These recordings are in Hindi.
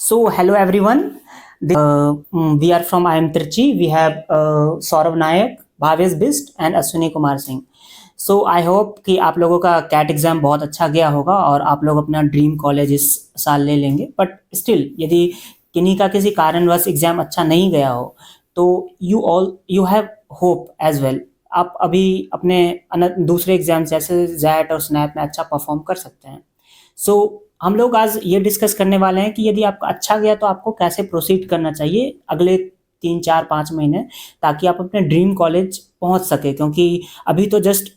So, hello everyone. We are from IIM Trichy. We have Saurav Nayak, Bhavesh Bist and Ashwini Kumar Singh. So I hope कि आप लोगों का कैट एग्ज़ाम बहुत अच्छा गया होगा और आप लोग अपना ड्रीम कॉलेज इस साल ले लेंगे। बट स्टिल यदि किन्हीं का किसी कारणवश एग्ज़ाम अच्छा नहीं गया हो तो you have hope as well. आप अभी अपने दूसरे एग्ज़ाम जैसे जैट और स्नैप में अच्छा परफॉर्म कर सकते हैं। सो हम लोग आज ये डिस्कस करने वाले हैं कि यदि आपका अच्छा गया तो आपको कैसे प्रोसीड करना चाहिए अगले 3 4 5 महीने, ताकि आप अपने ड्रीम कॉलेज पहुंच सके। क्योंकि अभी तो जस्ट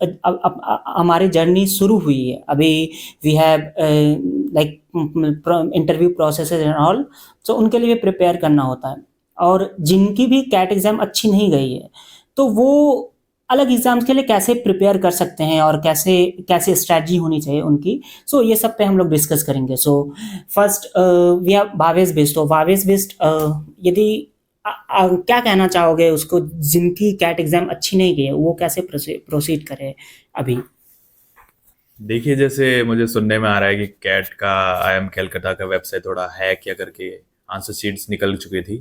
हमारी जर्नी शुरू हुई है। अभी we have like interview process and all, तो उनके लिए प्रिपेयर करना होता है। और जिनकी भी कैट एग्ज़ाम अच्छी नहीं गई है तो वो अलग एग्ज़ाम्स के लिए कैसे प्रिपेयर कर सकते हैं और कैसे कैसे स्ट्रैटेजी होनी चाहिए उनकी। सो ये सब पे हम लोग डिस्कस करेंगे। So first we have Bhavesh Bisht. तो भावेश बिस्ट, यदि क्या कहना चाहोगे उसको जिनकी कैट एग्ज़ाम अच्छी नहीं गई है वो कैसे प्रोसीड करे अभी? देखिए, जैसे मुझे सुनने में आ रहा है कि कैट का आईएम कलकत्ता का वेबसाइट थोड़ा हैक या करके आंसर शीट्स निकल चुकी थी।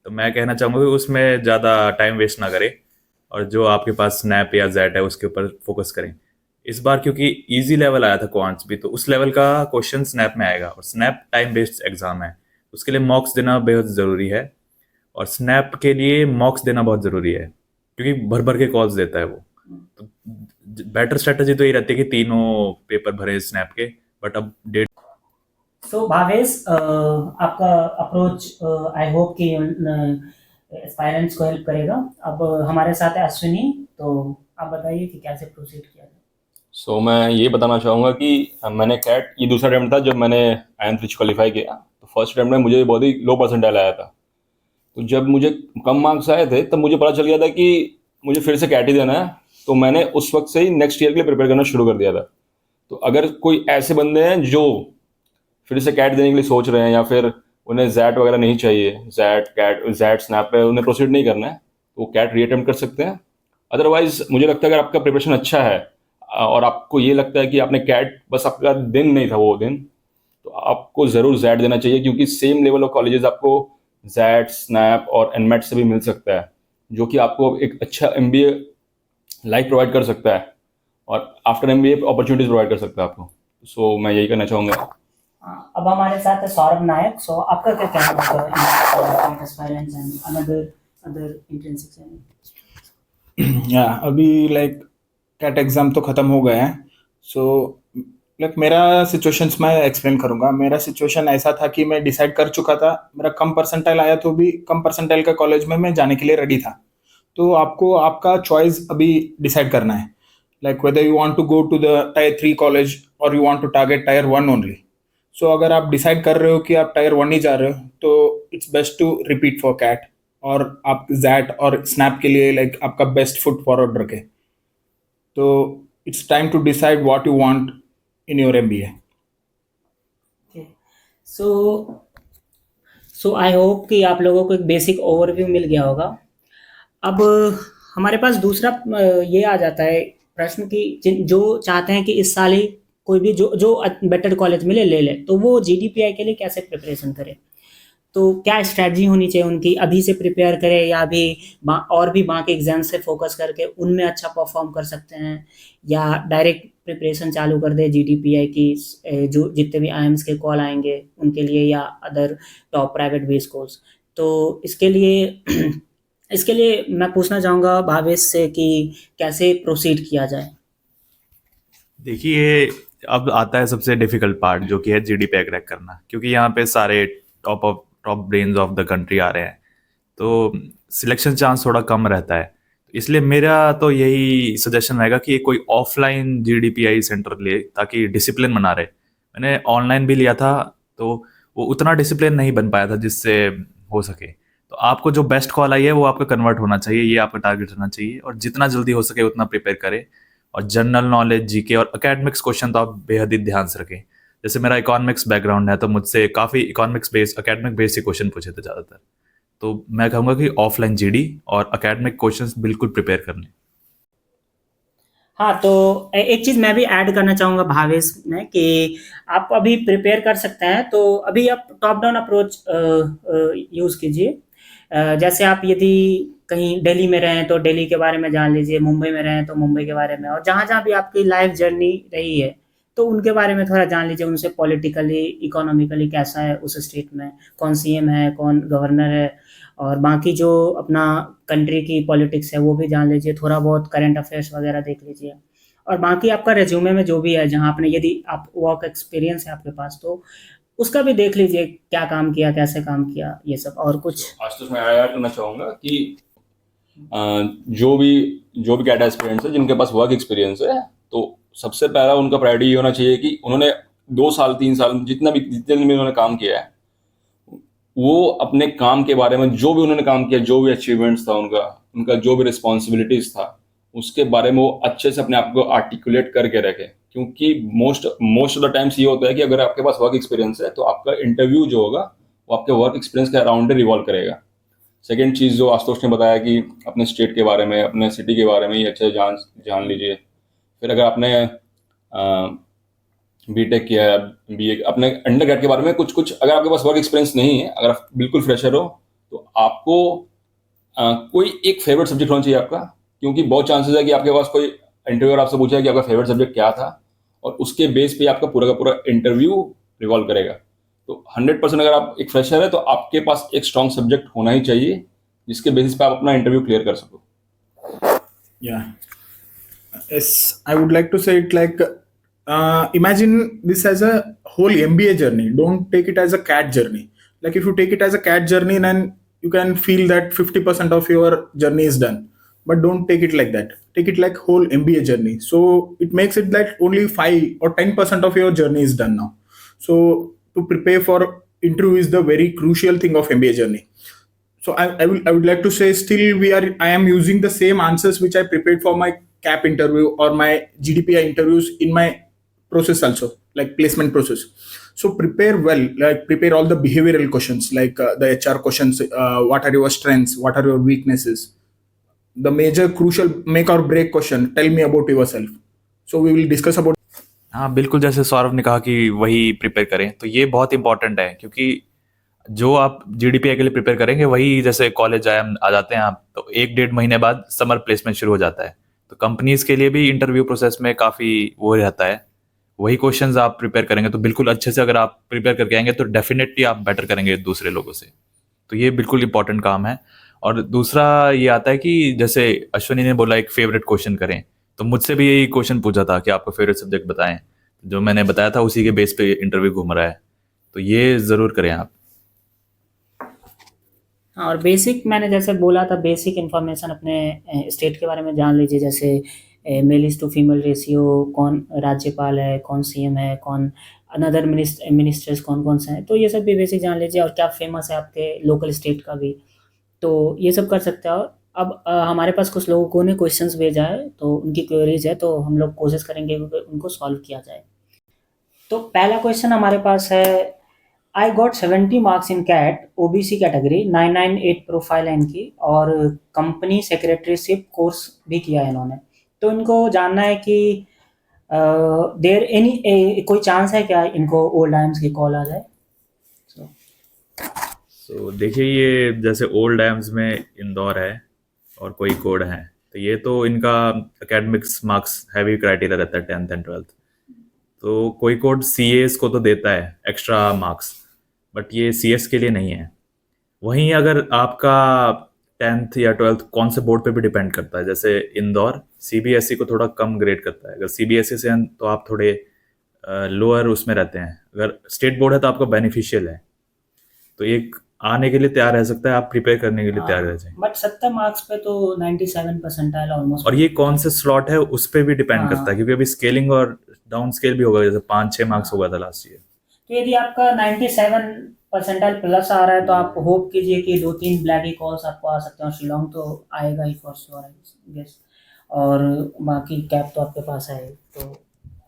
तो मैं कहना चाहूँगा कि उसमें ज़्यादा टाइम वेस्ट ना करें और जो आपके पास स्नैप या जेट है उसके ऊपर फोकस करें। इस बार क्योंकि इजी लेवल आया था क्वांट्स भी, तो उस लेवल का क्वेश्चन स्नैप में आएगा और स्नैप टाइम बेस्ड एग्जाम है। उसके लिए मॉक्स देना बेहद ज़रूरी है और स्नैप के लिए मॉक्स देना बहुत ज़रूरी है क्योंकि भर भर के कॉल्स देता है वो। तो बेटर स्ट्रेटजी तो ये रहती है कि तीनों पेपर भरे स्नैप के, बट अब डेट। सो भावेश, आपका अप्रोच आई होप कि एस्पायरेंट्स को हेल्प करेगा। अब हमारे साथ है अश्विनी, तो आप बताइए कि कैसे प्रोसीड किया जाए। मैं ये बताना चाहूँगा कि मैंने कैट ये दूसरा अटैम्प्ट था जब मैंने आईएम ट्रिच क्वालिफाई किया। तो फर्स्ट अटैम्प्ट में मुझे बहुत ही लो परसेंटाइल आया था। तो जब मुझे कम मार्क्स आए थे तब मुझे पता चल गया था कि मुझे फिर से कैट ही देना है। तो मैंने उस वक्त से ही नेक्स्ट ईयर के लिए प्रिपेयर करना शुरू कर दिया था। तो अगर कोई ऐसे बंदे हैं जो फिर से कैट देने के लिए सोच रहे हैं या फिर उन्हें जैट वगैरह नहीं चाहिए, जैट स्नैप पे उन्हें प्रोसीड नहीं करना है, तो वो कैट रीअटेम्प्ट कर सकते हैं। अदरवाइज मुझे लगता है अगर आपका प्रिपरेशन अच्छा है और आपको ये लगता है कि आपने कैट बस आपका दिन नहीं था वो दिन, तो आपको ज़रूर जैट देना चाहिए क्योंकि सेम लेवल ऑफ कॉलेजेस आपको जैट स्नैप और एनमेट से भी मिल सकता है, जो कि आपको एक अच्छा एमबीए लाइफ प्रोवाइड कर सकता है और आफ्टर एमबीए अपॉर्चुनिटीज प्रोवाइड कर सकता है आपको। मैं यही करना चाहूँगा। अब हमारे साथ है सौरभ नायक। सो आपका क्या कहना है aspirants and another other intrinsic? या अभी लाइक कैट एग्ज़ाम तो ख़त्म हो गए हैं। सो लाइक मेरा सिचुएशंस मैं एक्सप्लेन करूँगा। मेरा सिचुएशन ऐसा था कि मैं डिसाइड कर चुका था, मेरा कम परसेंटाइल आया तो भी कम परसेंटाइल का कॉलेज में मैं जाने के लिए रेडी था। तो आपको आपका चॉइस अभी डिसाइड करना है, like whether you want to go to the tier 3 college और you want to target tier 1 only. So अगर आप डिसाइड कर रहे हो कि आप टायर 1 ही जा रहे हो तो it's best to repeat for CAT और आप जैट और स्नैप के लिए लाइक आपका बेस्ट फुट फॉरवर्ड रखें। तो it's time to decide what you want in your MBA. So so I hope कि आप लोगों को एक बेसिक ओवरव्यू मिल गया होगा। अब हमारे पास दूसरा ये आ जाता है प्रश्न कि जो चाहते हैं कि इस साल ही कोई भी जो जो बेटर कॉलेज मिले ले ले, तो वो जीडीपीआई के लिए कैसे प्रिपरेशन करे? तो क्या स्ट्रैटेजी होनी चाहिए उनकी? अभी से प्रिपेयर करें या अभी और भी बाकी एग्जाम से फोकस करके उनमें अच्छा परफॉर्म कर सकते हैं, या डायरेक्ट प्रिपरेशन चालू कर दे जीडीपीआई की जो जितने भी आईएम्स के कॉल आएंगे उनके लिए, या other top private base course? तो इसके लिए मैं पूछना चाहूँगा भावेश से कि कैसे प्रोसीड किया जाए। देखिए, अब आता है सबसे डिफिकल्ट पार्ट जो कि है जीडीपी क्रैक करना, क्योंकि यहाँ पे सारे top brains of the country आ रहे हैं, तो सिलेक्शन चांस थोड़ा कम रहता है। इसलिए मेरा तो यही सजेशन रहेगा कि कोई ऑफलाइन जीडीपीआई सेंटर ले ताकि डिसिप्लिन बना रहे। मैंने ऑनलाइन भी लिया था तो वो उतना डिसिप्लिन नहीं बन पाया था जिससे हो सके। तो आपको जो बेस्ट कॉल आई है वो आपका कन्वर्ट होना चाहिए, ये आपका टारगेट रहना चाहिए और जितना जल्दी हो सके उतना प्रिपेयर करें। और जनरल नॉलेज, जीके और एकेडमिक्स क्वेश्चन तो आप बेहद ही ध्यान से रखें। जैसे मेरा इकोनॉमिक्स बैकग्राउंड है तो मुझसे काफ़ी economics based academic based question पूछे थे ज़्यादातर। तो मैं कहूँगा कि ऑफलाइन जीडी और एकेडमिक क्वेश्चंस बिल्कुल प्रिपेयर कर लें। हाँ, तो एक चीज़ मैं भी ऐड करना चाहूँगा भावेश में कि आप अभी प्रिपेयर कर सकते हैं, तो अभी आप टॉप डाउन अप्रोच यूज़ कीजिए। जैसे आप यदि कहीं दिल्ली में रहें तो दिल्ली के बारे में जान लीजिए, मुंबई में रहें तो मुंबई के बारे में, और जहाँ-जहाँ भी आपकी लाइफ जर्नी रही है, तो उनके बारे में थोड़ा जान लीजिए, उनसे पॉलिटिकली, इकोनॉमिकली कैसा है उस स्टेट में, कौन सीएम है, कौन गवर्नर है, और बाकी जो अपना कंट्री की पॉलिटिक्स है वो भी जान लीजिए, थोड़ा बहुत करंट अफेयर्स वगैरह देख लीजिए, और बाकी आपका रिज्यूमे में जो भी है, जहाँ आपने यदि आप वर्क एक्सपीरियंस है आपके पास तो उसका भी देख लीजिए, क्या काम किया, कैसे काम किया, ये सब और कुछ। आज तो मैं ऐड करना चाहूँगा कि जो भी कैट एस्पिरेंट्स है जिनके पास वर्क एक्सपीरियंस है, तो सबसे पहला उनका प्रायोरिटी ये होना चाहिए कि उन्होंने 2 साल 3 साल जितने दिन भी उन्होंने काम किया है, वो अपने काम के बारे में, जो भी उन्होंने काम किया, जो भी अचीवमेंट्स था उनका उनका जो भी रिस्पॉन्सिबिलिटीज था, उसके बारे में वो अच्छे से अपने आप को आर्टिकुलेट करके रखे। क्योंकि most most of the times ये होता है कि अगर आपके पास वर्क एक्सपीरियंस है तो आपका इंटरव्यू जो होगा वो आपके वर्क एक्सपीरियंस के अराउंड रिवॉल्व करेगा। सेकेंड चीज़ जो आशुतोष ने बताया कि अपने स्टेट के बारे में, अपने सिटी के बारे में ही अच्छे जान जान लीजिए। फिर अगर आपने बीटेक किया है, बीए, अपने अंडर ग्रेड के बारे में कुछ कुछ, अगर आपके पास वर्क एक्सपीरियंस नहीं है, अगर आप बिल्कुल फ्रेशर हो, तो आपको कोई एक फेवरेट सब्जेक्ट होना चाहिए आपका। क्योंकि बहुत चांसेस है कि आपके पास कोई इंटरव्यूअर आपसे पूछे कि आपका फेवरेट सब्जेक्ट क्या था, और उसके बेस पे आपका पूरा का पूरा इंटरव्यू रिवॉल्व करेगा। तो 100% अगर आप एक फ्रेशर है तो आपके पास एक स्ट्रॉन्ग सब्जेक्ट होना ही चाहिए जिसके बेसिस पे आप अपना इंटरव्यू क्लियर कर सको। Yeah. Yes, I would like to say it like imagine this as a whole MBA journey. Don't take it as a CAT journey. Like if you take it as a CAT journey, then you can feel that 50% of your journey is done. But don't take it like that. Take it like whole MBA journey. So it makes it that only 5 or 10% of your journey is done now. So to prepare for interview is the very crucial thing of MBA journey. So I would like to say still I am using the same answers which I prepared for my CAP interview or my GDPI interviews in my process also, like placement process. So prepare well, like prepare all the behavioral questions, like the HR questions, what are your strengths, what are your weaknesses, the major crucial make or break question, tell me about yourself. So we will discuss about. हाँ, बिल्कुल जैसे सौरभ ने कहा कि वही प्रिपेयर करें, तो ये बहुत इंपॉर्टेंट है क्योंकि जो आप जीडीपीआई के लिए प्रिपेयर करेंगे वही, जैसे कॉलेज आ जाते हैं आप, तो 1-1.5 महीने बाद समर प्लेसमेंट शुरू हो जाता है। तो कंपनीज के लिए भी इंटरव्यू प्रोसेस में काफ़ी वो रहता है, वही क्वेश्चंस आप प्रिपेयर करेंगे तो बिल्कुल अच्छे से अगर आप प्रिपेयर करके आएंगे तो डेफिनेटली आप बेटर करेंगे दूसरे लोगों से। तो ये बिल्कुल इंपॉर्टेंट काम है। और दूसरा ये आता है कि जैसे अश्विनी ने बोला एक फेवरेट क्वेश्चन करें, तो मुझसे भी यही क्वेश्चन पूछा था कि आपका फेवरेट सब्जेक्ट बताएं, जो मैंने बताया था उसी के बेस पे इंटरव्यू घूम रहा है, तो ये ज़रूर करें आप। हाँ, और बेसिक मैंने जैसे बोला था, बेसिक इन्फॉर्मेशन अपने स्टेट के बारे में जान लीजिए, जैसे male is to female ratio, कौन राज्यपाल है, कौन सीएम है, कौन अनदर मिनिस्टर्स कौन कौन से हैं, तो ये सब भी बेसिक जान लीजिए, और क्या फेमस है आपके लोकल स्टेट का भी, तो ये सब कर सकते हैं। और अब हमारे पास कुछ लोगों ने क्वेश्चंस भेजा है, तो उनकी क्वेरीज है, तो हम लोग कोशिश करेंगे कि उनको सॉल्व किया जाए। तो पहला क्वेश्चन हमारे पास है, I got 70 marks in CAT OBC category, 998 profile है इनकी, और कंपनी सेक्रेटरीशिप कोर्स भी किया है इन्होंने। तो इनको जानना है कि देयर एनी कोई चांस है क्या इनको ओल्ड आइम्स की कॉल आ जाए। तो देखिए, ये जैसे ओल्ड डैम्स में इंदौर है और कोई कोड है, तो ये तो इनका एकेडमिक्स मार्क्स हैवी क्राइटेरिया रहता है 10th एंड 12th। तो कोई कोड सीएस को तो देता है एक्स्ट्रा मार्क्स, बट ये सीएस के लिए नहीं है। वहीं अगर आपका 10th या 12th कौन से बोर्ड पे भी डिपेंड करता है, जैसे इंदौर सीबीएसई को थोड़ा कम ग्रेड करता है, अगर सीबीएसई से हैं तो आप थोड़े लोअर उसमें रहते हैं, अगर स्टेट बोर्ड है तो आपका बेनिफिशियल है। तो एक आने के लिए तैयार रह सकता है, आप प्रिपेयर करने के लिए तैयार रह जाए। बट 70 मार्क्स पे तो 97 परसेंटाइल ऑलमोस्ट। और ये कौन से स्लॉट है उस पर भी डिपेंड करता है, क्योंकि अभी स्केलिंग और डाउन स्केल भी होगा, जैसे 5-6 मार्क्स होगा था लास्ट ईयर। तो यदि आपका 97 परसेंटाइल प्लस आ रहा है तो आप होप कीजिए कि 2-3 ब्लैकी कॉल्स आपको आ सकते हैं, और शिलोंग तो आएगा ही फॉर श्योर गेस, और बाकी कैप तो आपके पास है, तो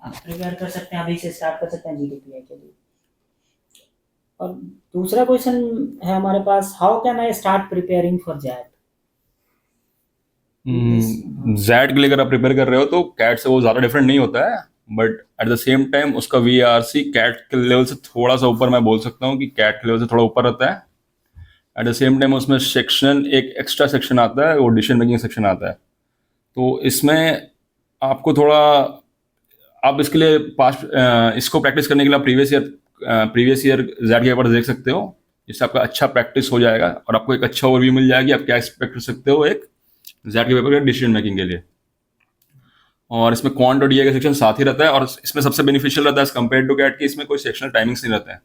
आप प्रिपेयर कर सकते हैं, अभी से स्टार्ट कर सकते हैं जीडीपीआई के लिए। और दूसरा क्वेश्चन है हमारे पास, how can I start preparing for XAT. XAT के लिए अगर आप प्रिपेयर कर रहे हो तो कैट से वो ज़्यादा डिफरेंट नहीं होता है, but at the same time उसका VARC कैट के लेवल से थोड़ा सा ऊपर, मैं बोल सकता हूँ कि कैट के लेवल से थोड़ा ऊपर रहता है। एट द सेम टाइम उसमें सेक्शन, एक एक्स्ट्रा सेक्शन आता है, वो डिसीजन मेकिंग सेक्शन आता है। तो इसमें आपको थोड़ा, आप इसके लिए इसको प्रैक्टिस करने के लिए आप प्रीवियस ईयर जैड के पेपर देख सकते हो, जिससे आपका अच्छा प्रैक्टिस हो जाएगा और आपको एक अच्छा ओवरव्यू मिल जाएगी आप क्या एक्सपेक्ट कर सकते हो एक जैड के पेपर के डिसीजन मेकिंग के लिए। और इसमें क्वांट और DI का सेक्शन साथ ही रहता है, और इसमें सबसे बेनिफिशियल रहता है एज कम्पेयर टू कैट कि इसमें कोई सेक्शनल टाइमिंग्स नहीं रहता है।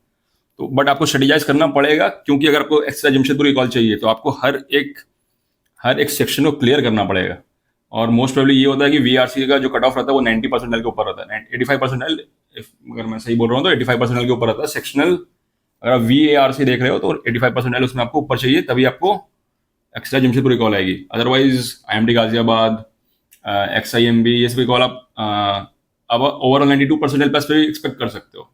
तो बट आपको स्ट्रेटेजाइज करना पड़ेगा, क्योंकि अगर आपको एक्स्ट्रा जमशेदपुर रिकॉल चाहिए तो आपको हर एक सेक्शन को क्लियर करना पड़ेगा। और मोस्ट प्रोबेबली ये होता है कि VRC का जो कट ऑफ रहता है वो 90% के ऊपर रहता है, 85%, अगर मैं सही बोल रहा हूँ तो 85% के ऊपर रहता है सेक्शनल। अगर आप VARC देख रहे हो तो 85% उसमें आपको ऊपर चाहिए, तभी आपको एक्स्ट्रा जमशेदपुर रिकॉल आएगी। अदरवाइज IMT गाजियाबाद, XIMB, ये सभी कॉल आप अब ओवरऑल 92% प्लस पे भी एक्सपेक्ट कर सकते हो।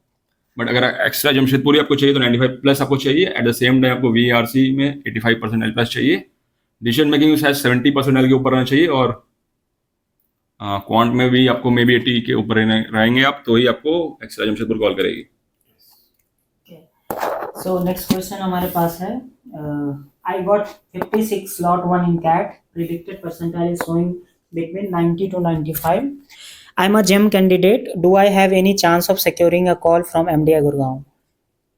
बट अगर एक्स्ट्रा जमशेदपुरी आपको चाहिए तो 95 प्लस आपको चाहिए। एट द सेम टाइम आपको VARC में 85% प्लस चाहिए। डिसीजन मेकिंग शायद 70% के ऊपर रहना चाहिए, और क्वांट में भी आपको मे बी 80 के ऊपर रहेंगे आप, तो ही आपको एक्स्ट्रा जमशेदपुर कॉल करेगी। सो नेक्स्ट क्वेश्चन हमारे पास है, I got 56 slot 1 in CAT, predicted percentile is showing between 90 to 95. I'm a GEM candidate. Do I have any chance of securing a call from MDI Gurgaon?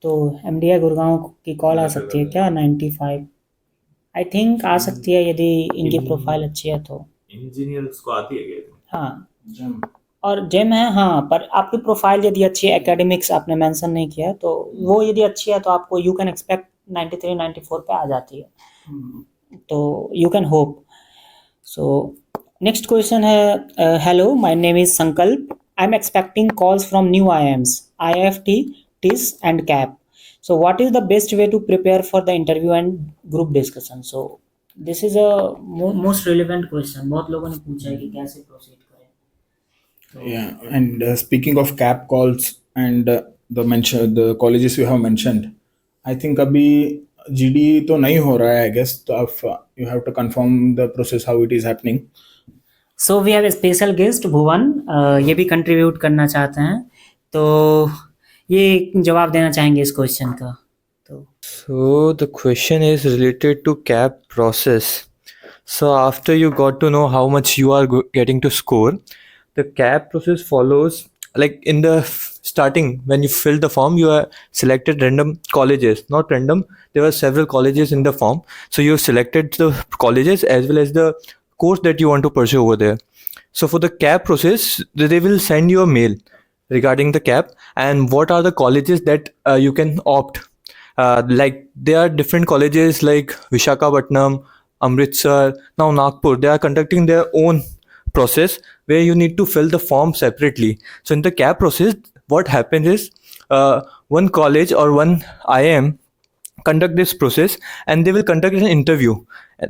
तो MDI गुड़गांव की कॉल आ सकती है क्या 95? आई थिंक आ सकती है यदि इनकी प्रोफाइल अच्छी है तो। इंजीनियर्स को आती है क्या? हाँ, और जेम है, हाँ, पर आपकी प्रोफाइल यदि अच्छी है, एकेडमिक्स आपने मेंशन नहीं किया, तो वो यदि अच्छी है तो आपको यू कैन एक्सपेक्ट 93 94 पे आ जाती है, तो you can hope. So next question है, हेलो, माय नेम इज संकल्प, I am expecting calls from new IIMs, IIFT, TIS and CAP. So what is the best way to prepare for the interview and group discussion? So this is a most relevant question. बहुत लोगों ने पूछा है कि कैसे proceed करें। Yeah, and speaking of CAP calls and the colleges you have mentioned, I think अभी GD तो नहीं हो रहा है, I guess, तो आप you have to confirm the process how it is happening. So we have a special guest भुवन, ये भी कंट्रीब्यूट करना चाहते हैं, तो ये जवाब देना चाहेंगे इस क्वेश्चन का। तो So the question is related to CAP process. So after you got to know how much you are getting to score, the CAP process follows like in the starting when you fill the form, you are selected random colleges, not random. There were several colleges in the form, so you selected the colleges as well as the course that you want to pursue over there. So for the CAP process, they will send you a mail regarding the CAP and what are the colleges that you can opt. Like there are different colleges like Visakhapatnam, Amritsar, now Nagpur. They are conducting their own process where you need to fill the form separately. So in the CAP process, what happens is one college or one IIM conduct this process and they will conduct an interview.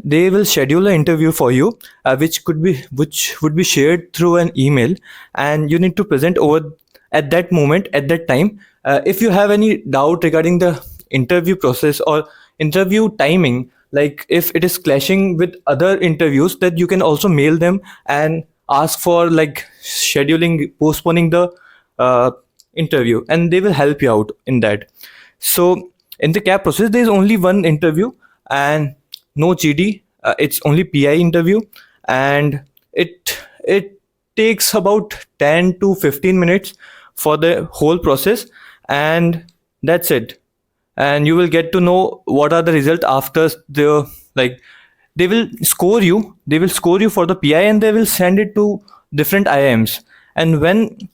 They will schedule an interview for you, which would be shared through an email, and you need to present over at that moment, at that time. If you have any doubt regarding the interview process or interview timing, like if it is clashing with other interviews, that you can also mail them and ask for like postponing the interview, and they will help you out in that. So in the CAP process, there is only one interview and no GD. It's only PI interview, and it takes about 10 to 15 minutes for the whole process, and that's it. And you will get to know what are the results after they will score you for the PI, and they will send it to different IIMs. And when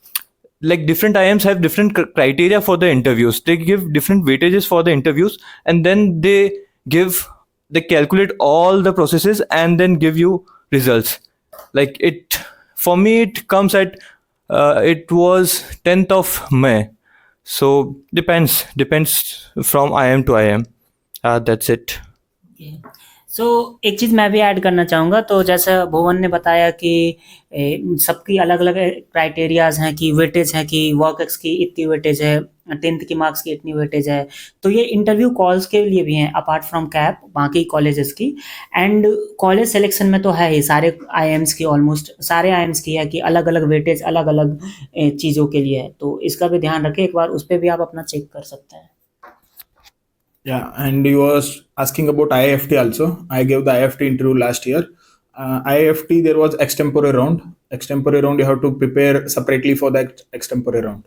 like different IIMs have different criteria for the interviews, they give different weightages for the interviews, and then they calculate all the processes and then give you results. Like it, for me, it comes at it was 10th of May. So depends from IIM to IIM. That's it. okay. सो एक चीज़ मैं भी ऐड करना चाहूँगा, तो जैसा भुवन ने बताया कि सबकी अलग अलग क्राइटेरियाज हैं कि वेटेज है कि वर्क एक्स की इतनी वेटेज है, 10th की मार्क्स की इतनी वेटेज है। तो ये इंटरव्यू कॉल्स के लिए भी हैं अपार्ट फ्रॉम कैप बाकी कॉलेजेस की। एंड कॉलेज सिलेक्शन में तो है ही, सारे आईएम्स की, ऑलमोस्ट सारे आईएम्स की है कि अलग अलग वेटेज अलग अलग चीज़ों के लिए है। तो इसका भी ध्यान रखें, एक बार उस पर भी आप अपना चेक कर सकते हैं। Yeah, and you was asking about IIFT also. I gave the IIFT interview last year. IIFT, there was extempore round. Extempore round, you have to prepare separately for that extempore round.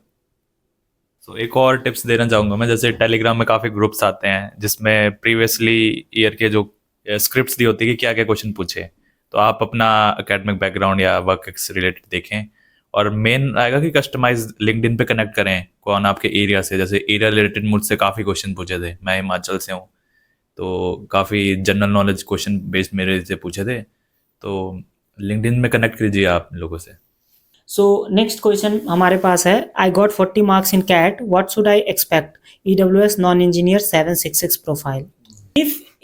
तो एक और टिप्स देना चाहूँगा मैं, जैसे टेलीग्राम में काफ़ी ग्रुप्स आते हैं जिसमें प्रीवियसली ईयर के जो स्क्रिप्ट्स दी होती है कि क्या क्या क्वेश्चन पूछे, तो आप अपना एकेडमिक बैकग्राउंड या वर्क एक्स रिलेटेड देखें। और मेन आएगा कि कस्टमाइज लिंक्डइन पे कनेक्ट करें कौन आपके एरिया से, जैसे एरिया रिलेटेड मुझसे काफ़ी क्वेश्चन पूछे थे, मैं हिमाचल से हूँ तो काफ़ी जनरल नॉलेज क्वेश्चन बेस्ड मेरे से पूछे थे, तो लिंक्डइन में कनेक्ट कीजिए आप लोगों से। सो नेक्स्ट क्वेश्चन हमारे पास है, I got 40 marks in CAT, what should I expect? EWS non engineer 766 profile.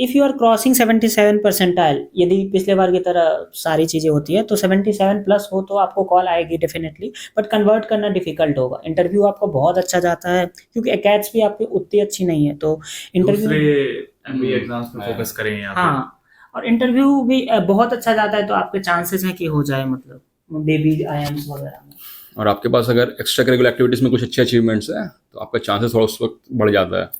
If you are crossing 77 percentile, यदि पिछले बार की तरह सारी चीज़ें होती है तो 77 प्लस हो तो आपको कॉल आएगी डेफिनेटली, बट कन्वर्ट करना डिफिकल्ट होगा। इंटरव्यू आपको बहुत अच्छा जाता है क्योंकि एकेड्स भी आपकी उतनी अच्छी नहीं है, तो इंटरव्यू MBA एग्जाम्स पे फोकस करें यहाँ पे। हाँ, और इंटरव्यू भी बहुत अच्छा जाता है तो आपके चांसेस हैं कि हो जाए, मतलब बेबी आईएम्स वगैरह में। और आपके पास अगर एक्स्ट्रा करिकुलर एक्टिविटीज़ में कुछ अच्छे अचीवमेंट्स हैं तो आपका चांसेस थोड़ा उस वक्त बढ़ जाता है।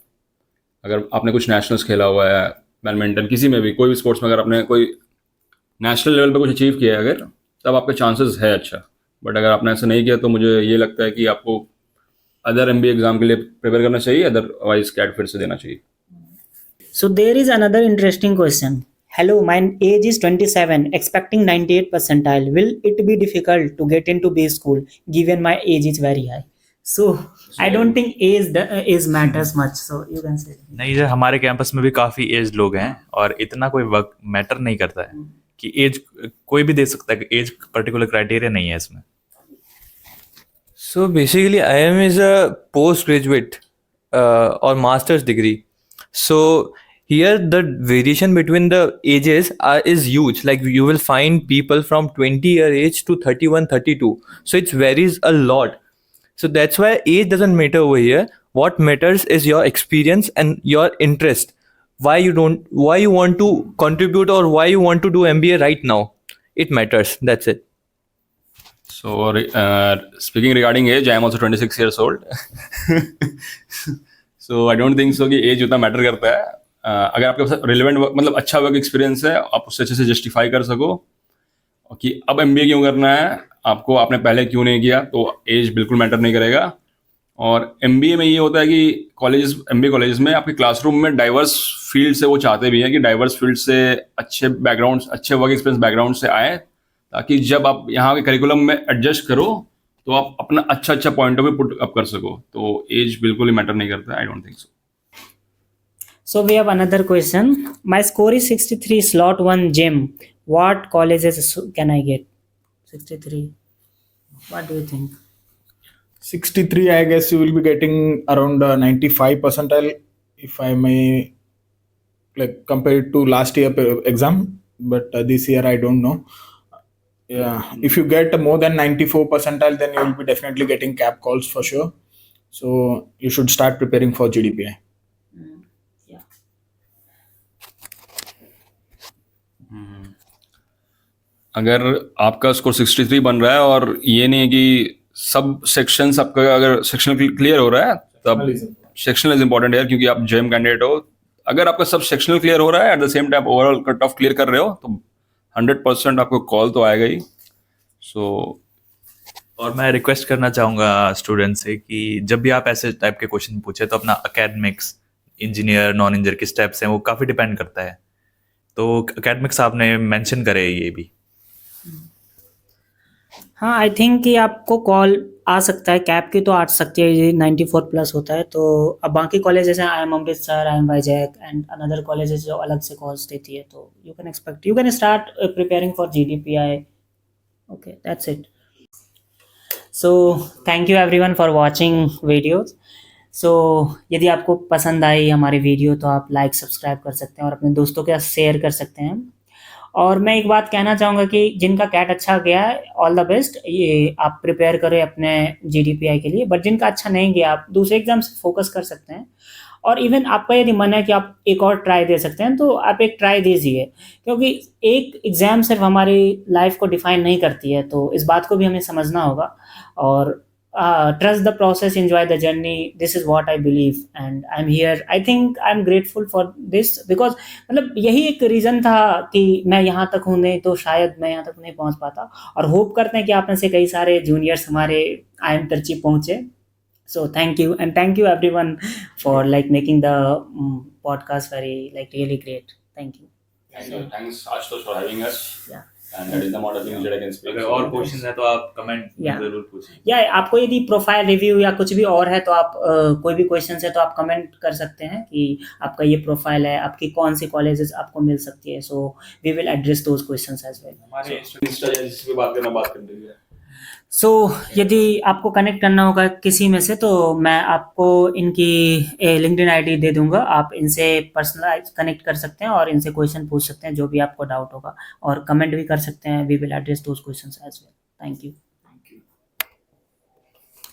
अगर आपने कुछ नेशनल्स खेला हुआ है, बैडमिंटन, किसी में भी, कोई भी स्पोर्ट्स में अगर आपने कोई नेशनल लेवल पे कुछ अचीव किया है अगर, तब आपके चांसेस है अच्छा। बट अगर आपने ऐसा नहीं किया तो मुझे ये लगता है कि आपको अदर MBA एग्जाम के लिए प्रिपेयर करना चाहिए, अदरवाइज कैट फिर से देना चाहिए। So there is another interesting question. Hello, my age is 27, expecting 98 percentile. Will it be difficult to get into B school given my age is very high? So I don't think age matters much. So you can say. नहीं, जो हमारे कैंपस में भी काफ़ी एज लोग हैं और इतना कोई वर्क मैटर नहीं करता है कि एज कोई भी दे सकता है, कि एज पर्टिकुलर क्राइटेरिया नहीं है इसमें। So basically, IIM is a postgraduate or master's degree. So here the variation between the ages is huge. Like you will find people from 20-year age to 31, 32. So it varies a lot. So that's why age doesn't matter over here. What matters is your experience and your interest. Why you want to contribute or why you want to do MBA right now. It matters. That's it. So speaking regarding age, I am also 26 years old. So I don't think so कि एज उतना मैटर करता है। अगर आपके पास रिलेवेंट मतलब अच्छा वर्क एक्सपीरियंस है, आप उससे अच्छे से जस्टिफाई कर सको कि अब MBA क्यों करना है आपको, आपने पहले क्यों नहीं किया, तो एज बिल्कुल मैटर नहीं करेगा। और MBA में ये होता है कि MBA कॉलेजेस में आपके क्लासरूम में डाइवर्स फील्ड से वो चाहते भी हैं कि डाइवर्स फील्ड से अच्छे बैकग्राउंड, अच्छे वर्क एक्सपीरियंस बैकग्राउंड से आए, ताकि जब आप यहाँ के करिकुलम में एडजस्ट करो तो आप अपना अच्छा point of view put up कर सको। तो एज बिल्कुल ही मैटर नहीं करता, I don't think so. So we have another question. My score is 63, slot 1 gem. What colleges can I get? 63. What do you think? 63, I guess you will be getting around 95 percentile, if I may, like compared to last year exam. But this year I don't know. Yeah, if you get more than 94 percentile, then you will be definitely getting cap calls for sure. So you should start preparing for GDPI. अगर आपका स्कोर 63 बन रहा है और ये नहीं है कि सब सेक्शंस आपका, अगर सेक्शन क्लियर हो रहा है तब सेक्शनल इज इंपॉर्टेंट यार, क्योंकि आप जेम कैंडिडेट हो। अगर आपका सब सेक्शनल क्लियर हो रहा है, at the same time overall cut off clear कर रहे हो, तो 100% आपको कॉल तो आएगा ही। सो और मैं रिक्वेस्ट करना चाहूँगा स्टूडेंट से कि जब भी आप ऐसे टाइप के क्वेश्चन पूछे तो अपना एकेडमिक्स, इंजीनियर, नॉन इंजीनियर किस टाइप से हैं वो काफ़ी डिपेंड करता है, तो एकेडमिक्स आपने मेंशन करे ये भी। हाँ, आई थिंक कि आपको कॉल आ सकता है, कैप की तो आ सकती है, ये 94 प्लस होता है। तो अब बाकी कॉलेजेस हैं, IIM Amritsar, IIM Vizag and another colleges जो अलग से कॉल्स देती है, तो you can start preparing for GDPI. Okay, that's it. So thank you everyone for watching videos. So यदि आपको पसंद आई हमारी वीडियो तो आप लाइक सब्सक्राइब कर सकते हैं और अपने दोस्तों के साथ शेयर कर सकते हैं। और मैं एक बात कहना चाहूँगा कि जिनका कैट अच्छा गया है ऑल द बेस्ट, ये आप प्रिपेयर करें अपने GDPI के लिए। बट जिनका अच्छा नहीं गया आप दूसरे एग्जाम से फोकस कर सकते हैं। और इवन आपका यदि मन है कि आप एक और ट्राई दे सकते हैं तो आप एक ट्राई दीजिए, क्योंकि एक एग्ज़ाम सिर्फ हमारी लाइफ को डिफाइन नहीं करती है, तो इस बात को भी हमें समझना होगा। और trust the process, enjoy the journey, this is what I believe and I am here. I think I am grateful for this because मतलब यही एक रीज़न था कि मैं यहाँ तक हूँ, नहीं तो शायद मैं यहाँ तक नहीं पहुँच पाता। और होप करते हैं कि आप में से कई सारे जूनियर्स हमारे IIM तिरची पहुँचे। So thank you, and thank you everyone for like making the podcast very like really great. Thank you. Thanks Ashutosh for having us. Yeah. And that is the amount of things that I can speak. अगर और क्वेश्चन है तो आप कमेंट में Yeah. जरूर पूछिए। या आपको यदि प्रोफाइल रिव्यू या कुछ भी और है तो आप कोई भी क्वेश्चन है तो आप कमेंट कर सकते हैं कि आपका ये प्रोफाइल है, आपकी कौन सी कॉलेजेस आपको मिल सकती है। So we will address those questions as well. हमारे इंस्टा या जिस पे बात कर लीजिए। सो यदि आपको कनेक्ट करना होगा किसी में से तो मैं आपको इनकी लिंक्डइन ID दे दूंगा, आप इनसे पर्सनलाइज कनेक्ट कर सकते हैं और इनसे क्वेश्चन पूछ सकते हैं जो भी आपको डाउट होगा, और कमेंट भी कर सकते हैं। We will address those questions as well. Thank you.